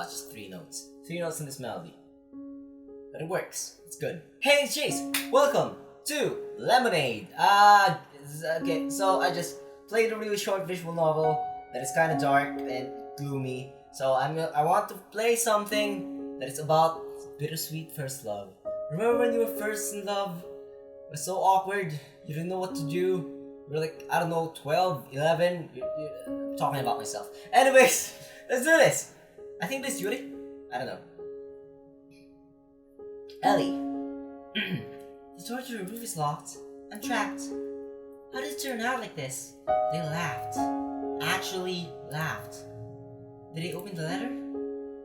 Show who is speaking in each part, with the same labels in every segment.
Speaker 1: it's just 3 notes. 3 notes in this melody. But it works. It's good. Hey, it's Jayce! Welcome to Lemonade! Okay, so I just played a really short visual novel that is kind of dark and gloomy. So I want to play something that is about bittersweet first love. Remember when you were first in love? It was so awkward. You didn't know what to do. You were like, I don't know, 12, 11. I'm talking about myself. Anyways, let's do this. I think this is Yuri. I don't know. Ellie. The door to the roof is locked. I'm trapped. How did it turn out like this? They laughed. Actually laughed. Did he open the letter?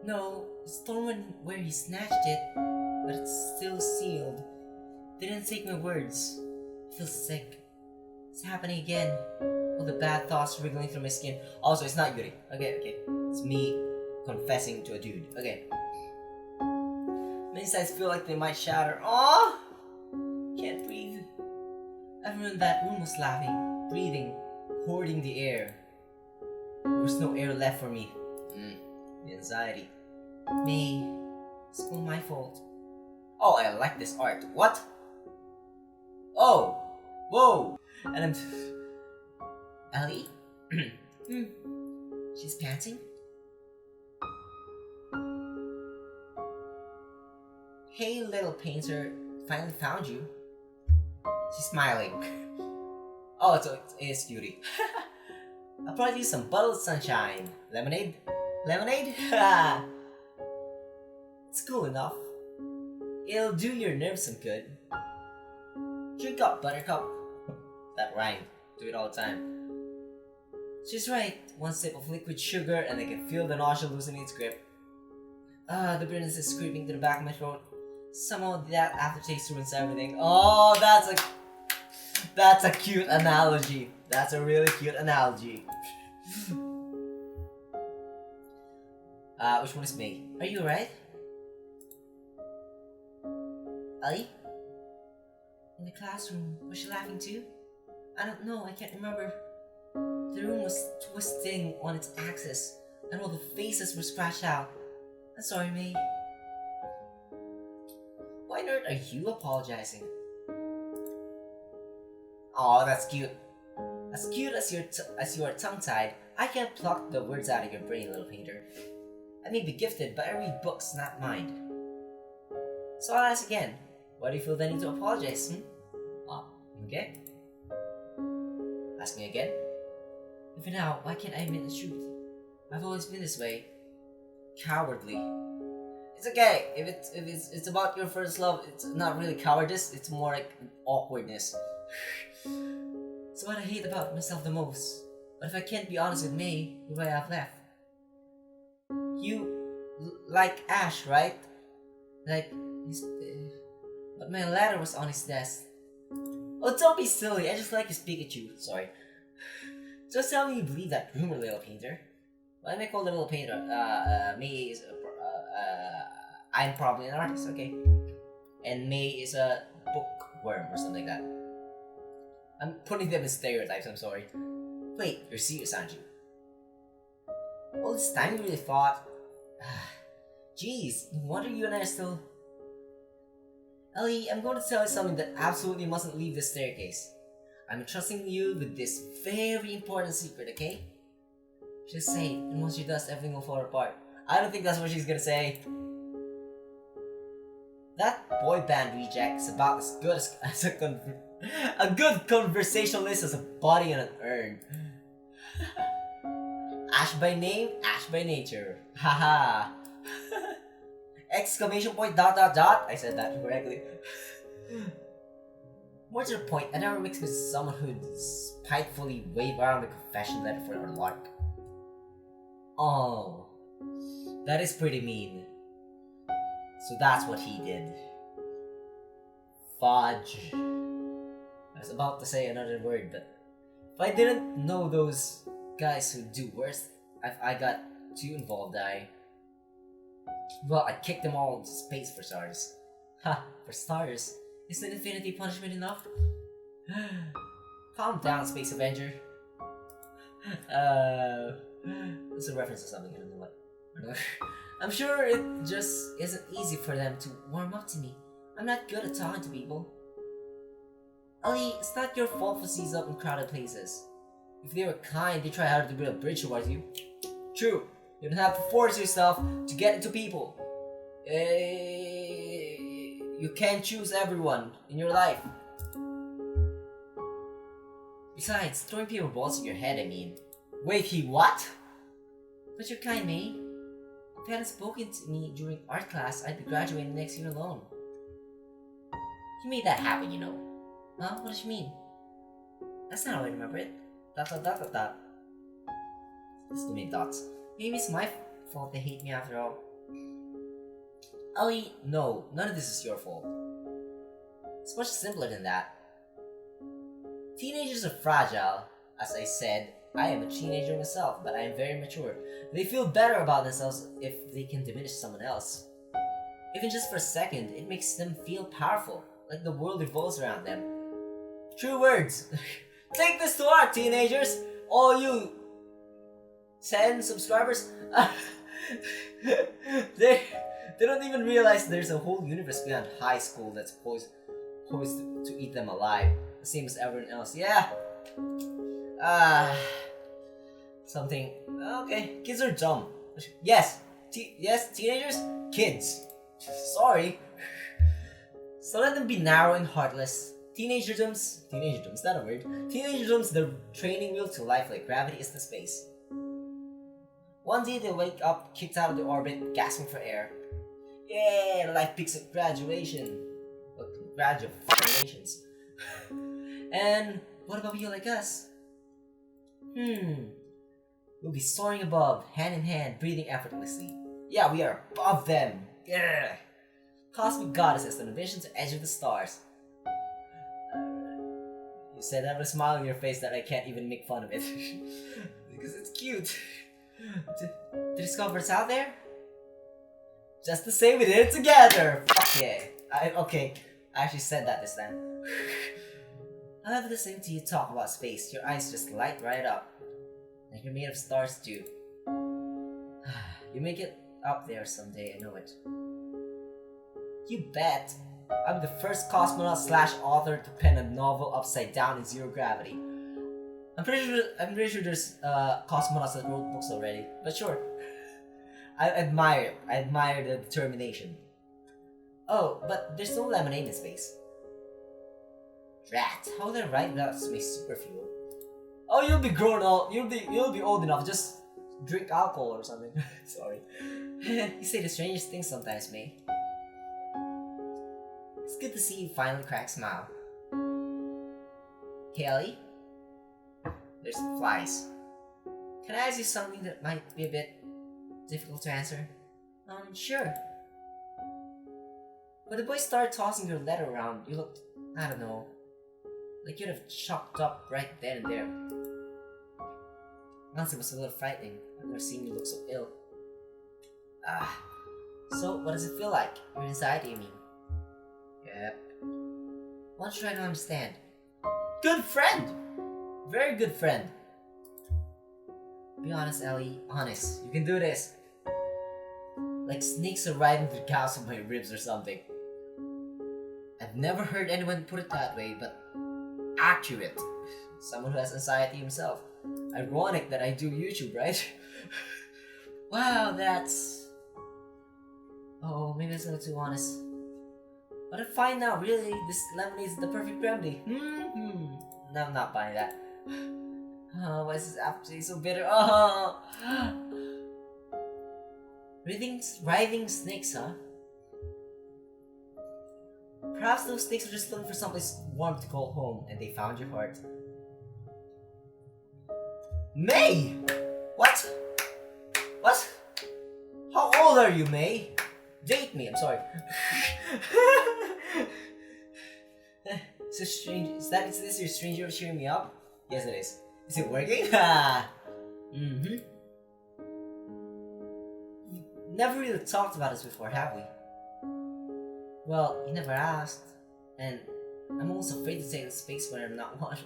Speaker 1: No, it's torn where he snatched it, but it's still sealed. Didn't take my words. I feel sick. It's happening again. All the bad thoughts wriggling through my skin. Also, it's not Yuri. Okay. It's me confessing to a dude. Okay. My insides feel like they might shatter. Aww! Can't breathe. Everyone in that room was laughing, breathing, hoarding the air. There was no air left for me. The anxiety. May, it's all my fault. Oh, I like this art. What? Oh! Whoa! And I'm... Ellie? She's panting? Hey, little painter. Finally found you. She's smiling. Oh, it's Yuri. I'll probably use some bottled sunshine. Lemonade? Lemonade? It's cool enough. It'll do your nerves some good. Drink up, buttercup. That rhyme. Do it all the time. She's right. One sip of liquid sugar and I can feel the nausea loosening its grip. The bitterness is creeping to the back of my throat. Somehow that aftertaste ruins everything. Oh, that's a cute analogy. That's a really cute analogy. Which one is me? Are you alright? Ellie? In the classroom, was she laughing too? I don't know, I can't remember. The room was twisting on its axis, and all the faces were scratched out. I'm sorry, May. Why on earth are you apologizing? Aw, that's cute. As cute as you are tongue-tied, I can't pluck the words out of your brain, little painter. I may be gifted, but I read books, not mind. So I'll ask again. Why do you feel the need to apologize? Oh, okay. Ask me again. And for now, why can't I admit the truth? I've always been this way. Cowardly. It's okay. If it's about your first love, it's not really cowardice, it's more like awkwardness. It's what I hate about myself the most. But if I can't be honest with me, who I have left? You like Ash, right? Like but my letter was on his desk. Oh, don't be silly. I just like his Pikachu. Sorry. Just tell me you believe that rumor, little painter. Why am I called a little painter? May is I'm probably an artist, okay? And May is a bookworm or something like that. I'm putting them in stereotypes, I'm sorry. Wait, you're serious, aren't you? All this time you really thought... Jeez, no wonder you and I are still... Ellie, I'm going to tell you something that absolutely mustn't leave this staircase. I'm entrusting you with this very important secret, okay? Just say it, and once she does, everything will fall apart. I don't think that's what she's gonna say. That boy band reject is about as good as a good conversationalist as a body in an urn. Ash by name, Ash by nature. Haha. Exclamation point dot. I said that incorrectly. More to the point, I never mixed with someone who'd spitefully wave around the confession letter for a lark. Oh, that is pretty mean. So that's what he did. Fudge. I was about to say another word, but if I didn't know those guys who do worse, if I got too involved, I'd kick them all into space for starters. Ha, for starters. Isn't infinity punishment enough? Calm down, Space Avenger. It's a reference to something, I don't know what. I'm sure it just isn't easy for them to warm up to me. I'm not good at talking to people. Ali, it's not your fault for sees up in crowded places. If they were kind, they try harder to build a bridge towards you. True, you don't have to force yourself to get into people. You can't choose everyone in your life. Besides, throwing paper balls at your head, I mean. Wait, he what? But you're kind, May. If you hadn't spoken to me during art class, I'd be graduating next year alone. You made that happen, you know. Huh? What does she mean? That's not how I remember it. Dot. It's too many dots. Maybe it's my fault they hate me after all. Ali, no, none of this is your fault. It's much simpler than that. Teenagers are fragile. As I said, I am a teenager myself, but I am very mature. They feel better about themselves if they can diminish someone else. Even just for a second, it makes them feel powerful, like the world revolves around them. True words. Take this to heart, teenagers! All you 10 subscribers. They don't even realize there's a whole universe beyond high school that's poised to eat them alive. The same as everyone else. Yeah. Something. Okay, kids are dumb. Yes. Yes, teenagers? Kids. Sorry. So let them be narrow and heartless. Teenagerdom's, is that a word? Teenagerdom's the training wheel to life like gravity is to space. One day they'll wake up, kicked out of the orbit, gasping for air. Yeah, life peaks at graduation. Congratulations. And what about you like us? We'll be soaring above, hand in hand, breathing effortlessly. Yeah, we are above them. Yeah. Cosmic goddesses on a mission to edge of the stars. You said that with a smile on your face that I can't even make fun of it. Because it's cute. To discover it's out there? Just to say we did it together! Fuck yeah. Okay, I actually said that this time. I love listening to you talk about space. Your eyes just light right up. Like you're made of stars too. You make it up there someday, I know it. You bet. I'm the first cosmonaut / author to pen a novel upside down in zero gravity. I'm pretty sure there's cosmonauts that wrote books already, but sure. I admire it. I admire the determination. Oh, but there's no lemonade in space. Drat, how would I write without space super fuel? Oh, you'll be grown old. You'll be old enough. Just drink alcohol or something. Sorry. You say the strangest things sometimes, May. It's good to see you finally crack a smile. Kelly? There's flies. Can I ask you something that might be a bit difficult to answer? Sure. When the boy started tossing your letter around, you looked, I don't know, like you'd have chopped up right then and there. Once it was a little frightening. I've never seen you look so ill. So what does it feel like? Your anxiety, I mean. Yep. Why don't you try to understand? Good friend! Very good friend. Be honest, Ellie. Honest. You can do this. Like snakes are riding the cows on my ribs or something. I've never heard anyone put it that way, but accurate. Someone who has anxiety himself. Ironic that I do YouTube, right? Wow, that's... Oh, maybe that's a little too honest. But I'm fine now, really. This lemonade is the perfect remedy. No, I'm not buying that. Oh, why is this aftertaste so bitter? Oh! Writhing snakes, huh? Perhaps those snakes were just looking for someplace warm to call home, and they found your heart. May! What? What? How old are you, May? Date me, I'm sorry. So strange. Is this your stranger cheering me up? Yes, it is. Is it working? Mm-hmm. Never really talked about this before, have we? Well, you never asked. And I'm almost afraid to take the space when I'm not one.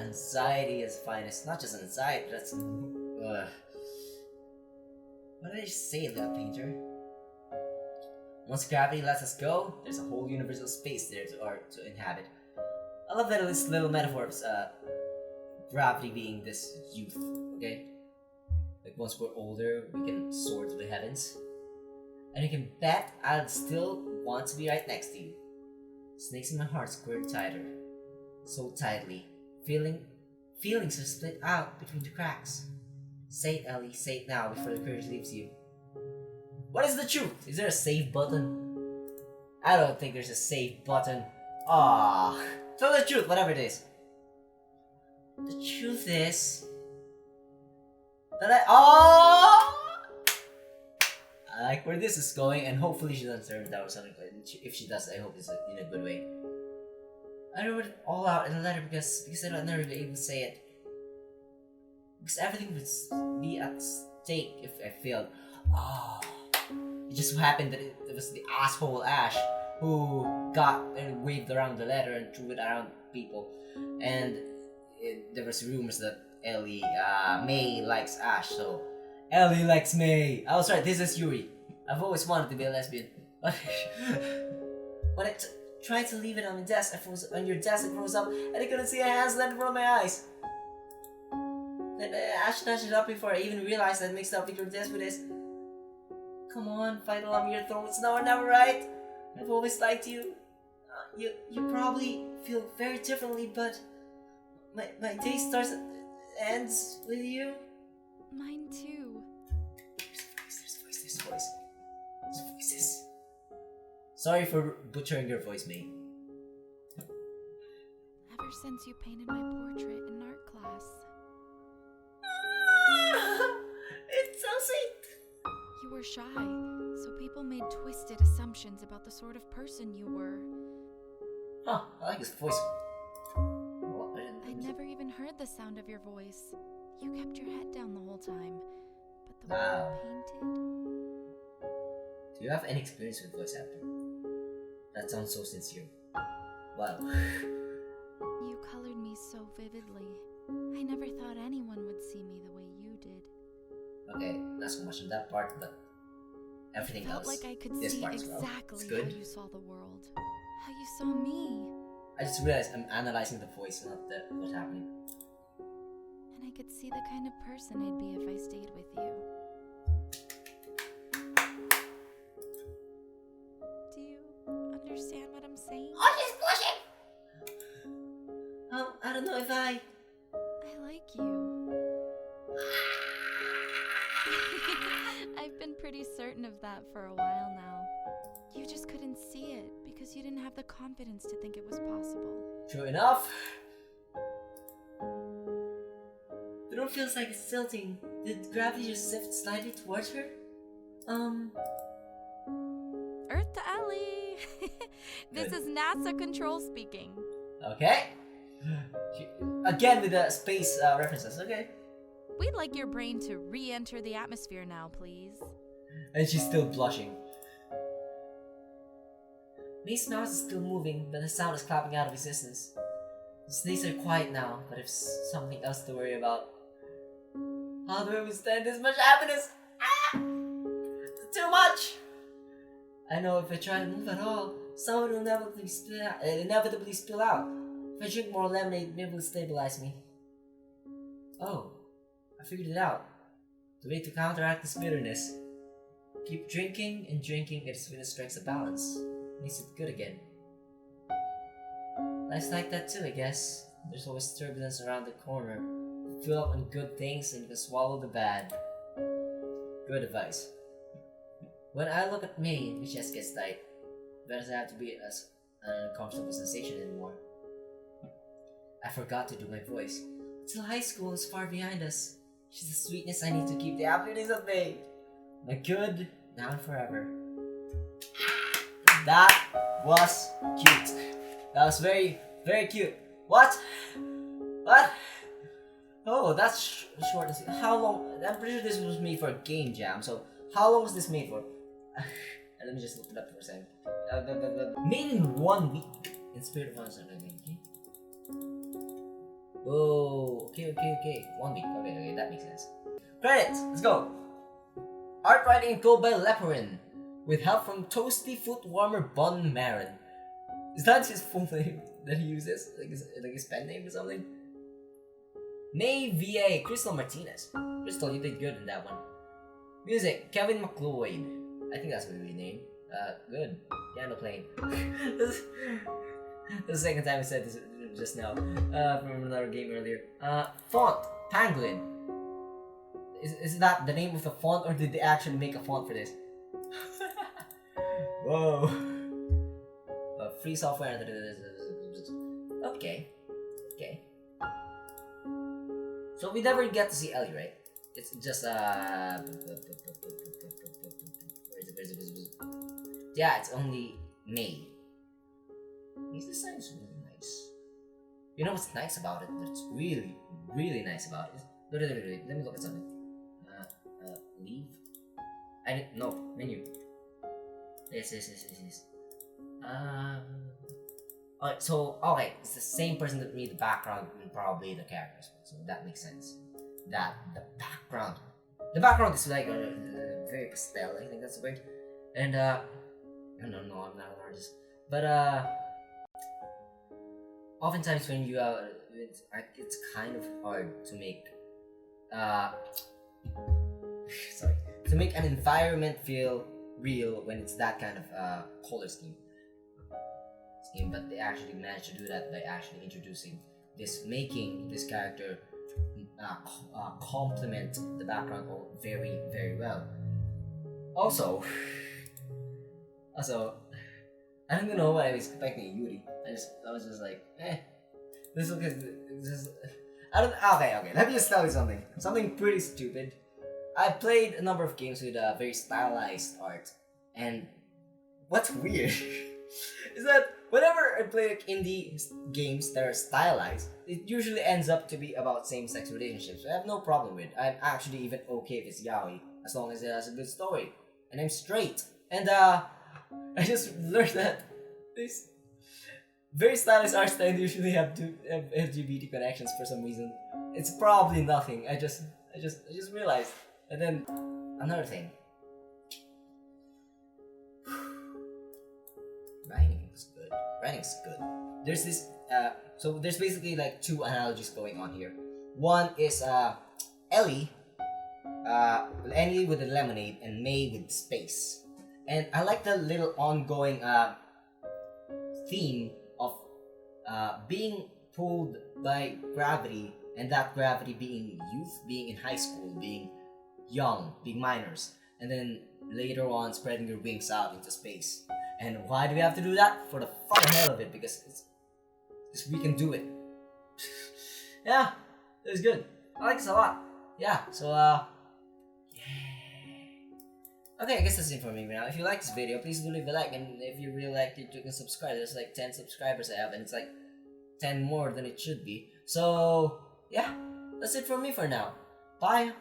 Speaker 1: Anxiety is finest. Not just anxiety, that's... What did I say, little painter? Once gravity lets us go, there's a whole universe of space there to inhabit. I love that this little metaphor of gravity being this youth, okay? Like once we're older, we can soar to the heavens. And you can bet I'd still want to be right next to you. Snakes in my heart squirt tighter. So tightly. Feelings are split out between the cracks. Say it, Ellie, say it now before the courage leaves you. What is the truth? Is there a save button? I don't think there's a save button. Ah, tell the truth, whatever it is. The truth is that I like where this is going, and hopefully she doesn't turn it down or something. If she does, I hope it's in a good way. I wrote it all out in a letter because I'd never be able to say it. Because everything would be at stake if I failed. Oh, it just so happened that it was the asshole Ash who got and waved around the letter and threw it around people. And there was rumors that May likes Ash, so Ellie likes May. I was right, this is Yuri. I've always wanted to be a lesbian. But when I tried to leave it on my desk, on your desk, I froze up and I couldn't see a hand land in front of my eyes. Then Ash snatched it up before I even realized I'd mixed up with your desk with this. Come on, fight along your throat. It's now or never, right? I've always liked you. You probably feel very differently, but my day starts and ends with you.
Speaker 2: Mine too.
Speaker 1: There's voices. Sorry for butchering your voice, May.
Speaker 2: Ever since you painted my portrait in art class.
Speaker 1: It's so sweet.
Speaker 2: You were shy, so people made twisted assumptions about the sort of person you were.
Speaker 1: Huh, I like his voice.
Speaker 2: I never even heard the sound of your voice. You kept your head down the whole time. But the way you painted...
Speaker 1: Do you have any experience with voice acting? That sounds so sincere. Wow.
Speaker 2: You colored me so vividly. I never thought anyone would see me the way you did.
Speaker 1: Okay, not so much on that part, but everything else.
Speaker 2: Felt like I could
Speaker 1: this
Speaker 2: see
Speaker 1: part
Speaker 2: exactly
Speaker 1: well.
Speaker 2: how you saw the world. How you saw me.
Speaker 1: I just realized I'm analyzing the voice, not what's happening.
Speaker 2: And I could see the kind of person I'd be if I stayed with you. Do you understand what I'm saying?
Speaker 1: Oh, she's blushing! I don't know if I
Speaker 2: like you. I've been pretty certain of that for a while now. You just couldn't see it because you didn't have the confidence to think it was possible.
Speaker 1: True enough. The room feels like it's tilting. Did gravity just shift slightly towards her?
Speaker 2: Earth to Ellie! This is NASA control speaking.
Speaker 1: Okay. Again with the space references, okay.
Speaker 2: We'd like your brain to re-enter the atmosphere now, please.
Speaker 1: And she's still blushing. May's mouth is still moving, but the sound is clapping out of existence. The snakes are quiet now, but if something else to worry about. How do I withstand this much happiness? Ah! It's too much! I know if I try to move at all, some will inevitably spill out. If I drink more lemonade, maybe it'll stabilize me. Oh, I figured it out. The way to counteract this bitterness. Keep drinking and drinking it when it strikes a balance. Makes it good again. Life's like that too, I guess. There's always turbulence around the corner. You fill up on good things and you can swallow the bad. Good advice. When I look at me, my chest gets tight. It doesn't have to be as an uncomfortable sensation anymore. I forgot to do my voice. Until high school is far behind us. She's the sweetness I need to keep the happiness at bay. My good, now and forever. That was cute. That was very, very cute. What? What? Oh, that's short and sweet. How long? I'm pretty sure this was made for a game jam. So, how long was this made for? Let me just look it up for a second. Made in 1 week. In spirit of honesty, okay? Oh, okay. 1 week. Okay, that makes sense. Credits. Let's go. Art writing and code by Leperin, with help from Toasty Foot Warmer Bon Marin. Is that his full name that he uses? Like his pen name or something? May VA, Crystal Martinez. Crystal, you did good in that one. Music, Kevin McLeod. I think that's what we name. Good. Piano playing. This is the second time I said this just now. From another game earlier. Font, Pangolin. Is that the name of the font, or did they actually make a font for this? Whoa. Free software. Okay. Okay. So we never get to see Ellie, right? It's just where is it? Yeah, it's only May. These designs are really nice. You know what's nice about it? That's really, really nice about it. Wait, let me look at something. Leave. I didn't. No, menu. Yes. Alright, so okay, it's the same person that made the background and probably the characters, so that makes sense. That the background is like very pastel. I think that's the word. And I don't know, I'm not an artist, but oftentimes when you it's kind of hard to make to make an environment feel real when it's that kind of color scheme. But they actually managed to do that by actually introducing this, making this character complement the background very, very well. Also, I don't even know what I was expecting in Yuri. I was just like, this looks. I don't. Okay. Let me just tell you something pretty stupid. I played a number of games with very stylized art, and what's weird is that whenever I play like indie games that are stylized, it usually ends up to be about same-sex relationships. I have no problem with it. I'm actually even okay if it's yaoi, as long as it has a good story. And I'm straight. And I just learned that these very stylized art styles usually have LGBT connections for some reason. It's probably nothing. I just realized. And then another thing. Writing's good. There's this so there's basically like two analogies going on here. One is Ellie with the lemonade and May with space. And I like the little ongoing theme of being pulled by gravity, and that gravity being youth, being in high school, being young, being minors, and then later on spreading your wings out into space. And why do we have to do that? For the fucking hell of it, because we can do it. Yeah, it was good. I like this a lot. Yeah, so yeah. Okay, I guess that's it for me now. If you like this video, please do leave a like, and if you really liked it, you can subscribe. There's like 10 subscribers I have, and it's like 10 more than it should be. So yeah, that's it for me for now. Bye.